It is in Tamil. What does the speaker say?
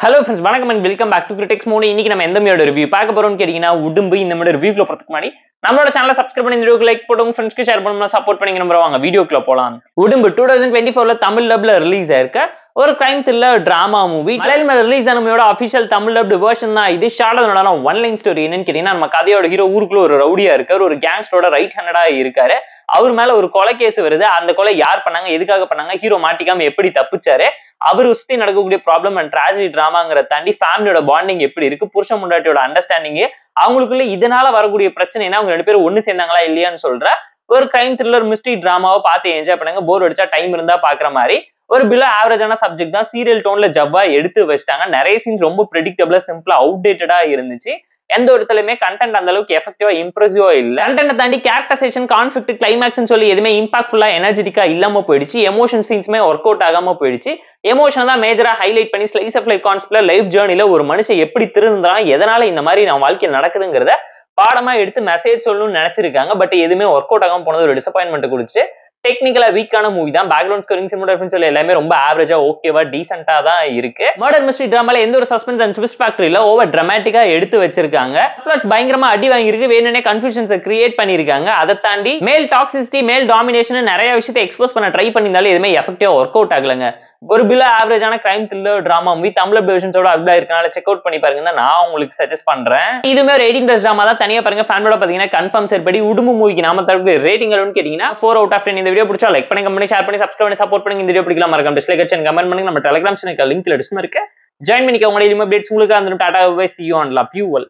Hello friends, வணக்கம் and welcome back to Critics Mode. இன்னைக்கு நம்ம எந்த மூவியோட ரிவ்யூ பார்க்க போறோம்னு கேட்டீங்கன்னா உடும்பு. இந்த மாதிரி ரிவ்யூக்குள்ள போறதுக்கு முன்னாடி நம்மளோட சேனலை சப்ஸ்கிரைப் பண்ணி இந்த வீடியோக்கு லைக் போடுங்க, ஃப்ரெண்ட்ஸ்க்கு ஷேர் பண்ணுங்க, சப்போர்ட் பண்ணி நம்ம வாங்க வீடியோக்குள்ள போலாம். உடும்பு 2024ல தமிழ் டப்ல ரிலீஸ் ஆயிருக்க ஒரு கிரைம் த்ரில்லர் டிராமா மூவி. மலையாளம்ல ரிலீஸ் ஆன மூவியோட அபிஷியல் தமிழ் டப்டு வெர்ஷன் தான் இது. ஷார்ட்டா ஒன் லைன் ஸ்டோரி என்னன்னு கேட்டீங்கன்னா, நம்ம கதையோட ஹீரோ ஊருக்குள்ள ஒரு ரவுடியா இருக்காரு, ஒரு கேங்ஸ்டரோட ரைட் ஹேண்டடா இருக்காரு. அவர் மேல ஒரு கொலை கேஸ் வருது. அந்த கொலை யார் பண்ணாங்க, எதுக்காக பண்ணாங்க, ஹீரோ மாட்டிக்காம எப்படி தப்பிச்சாரு, அவர் சுத்தி நடக்கக்கூடிய ப்ராப்ளம் அண்ட் ட்ராஜடி டிராமாங்கிற தாண்டி ஃபேமிலியோட பாண்டிங் எப்படி இருக்கு, புருஷ முண்டாட்டியோட அண்டர்ஸ்டாண்டிங், அவங்களுக்குள்ள இதனால வரக்கூடிய பிரச்சனை என்ன, அவங்க ரெண்டு பேரும் ஒண்ணு சேர்ந்தாங்களா இல்லையான்னு சொல்ற ஒரு கிரைம் த்ரில்லர் மிஸ்ட்ரி டிராமாவை பார்த்து என்ஜாய் பண்ணுங்க. போர் அடிச்சா டைம் இருந்தா பாக்குற மாதிரி ஒரு பிலோ ஆவரேஜான சப்ஜெக்ட் தான். சீரியல் டோன்ல ஜவ்வா எடுத்து வச்சிட்டாங்க. நிறைய சீன்ஸ் ரொம்ப ப்ரெடிக்டபிளா சிம்பிளா அவுடேட்டடா இருந்துச்சு. எந்த இடத்துலயுமே கண்டென்ட் அந்த அளவுக்கு எஃபெக்டிவா இம்ப்ரெசிவா இல்ல. கண்டென்ட் தாண்டி கேரக்டரைசேஷன், கான்ஃபிளிக்ட், கிளைமேக்ஸ் சொல்லி எதுவுமே இம்பாக்ட்ஃபுல்லா எனர்ஜெட்டிக்கா இல்லாம போயிடுச்சு. எமோஷன் சீன்ஸ்மே ஒர்க் அவுட் ஆகாம போயிடுச்சு. எமோஷன் தான் மேஜரா ஹைலைட் பண்ணி ஸ்லைஸ் ஆஃப் லைஃப் கான்செப்ட்ல லைஃப் ஜேர்னில ஒரு மனுஷன் எப்படி திருந்தான், எதனால இந்த மாதிரி நம்ம வாழ்க்கையில் நடக்குதுங்கிறத பாடமா எடுத்து மெசேஜ் சொல்லணும்னு நினைச்சிருக்காங்க. பட் எதுவுமே ஒர்க் அவுட் ஆகாம போனது ஒரு டிசப்பாயின்மெண்ட் கொடுத்து. டெக்னிக்கலா வீக்கான மூவி தான். பேக்ரவுண்ட் ஸ்கோரிங் சொல்லி எல்லாமே ரொம்ப ஆவரேஜா ஓகேவா டீசென்ட்டா தான் இருக்கு. மர்டர் மிஸ்ட்ரி டிராமால எந்த ஒரு சஸ்பென்ஸ் அண்ட் ட்விஸ்ட் ஃபேக்டர் இல்ல, ஓவர் டிராமாட்டிக்கா எடுத்து வச்சிருக்காங்க. பிளஸ் பயங்கரமா அடி வாங்கியிருக்கு, வேணும்னே கன்ஃபியூஷன்ஸை கிரியேட் பண்ணிருக்காங்க. அதை தாண்டி மேல் டாக்ஸிசிட்டி, மேல் டாமினேஷன் நிறைய விஷயத்தை எக்ஸ்போஸ் பண்ண ட்ரை பண்ணியிருந்தாலும் எதுவுமே எஃபெக்டிவா ஒர்க் அவுட் ஆகலங்க. ஒரு பிலோ ஆவரேஜான crime thriller drama movie Tamil வெர்ஷன்ஸோட அப்டா இருக்கனால செக் அவுட் பண்ணி பாருங்க, நான் உங்களுக்கு சஜஸ்ட் பண்றேன். இதுமே ஒரு 18+ டிராமா தான். தனியா பாருங்க. ஃபேனோட பாத்தீங்கன்னா கன்ஃபார்ம் சேர்படி உடும்பு மூவிக்கு நாம தரப்பு ரேட்டிங் எவ்வளவுன்னு கேட்டீங்கன்னா 4/10. இந்த வீடியோ பிடிச்சா லைக் பண்ணி, கமெண்ட், ஷேர் பண்ணி, சப்ஸ்கிரைப் பண்ணி சப்போர்ட் பண்ணி. இந்த வீடியோ பிடிக்கலாம் மறக்காம டிஸ்லைக் அடிச்சு கமெண்ட் பண்ணுங்க. நம்ம டெலிகிராம் சேனல் லிங்க்ல டிஸ்கிரிப்ஷன்ல இருக்கு, ஜாயின் பண்ணிக்கோங்க. டெய்லி அப்டேட்ஸ் உங்களுக்கு அந்த tata bye, see you and love you all.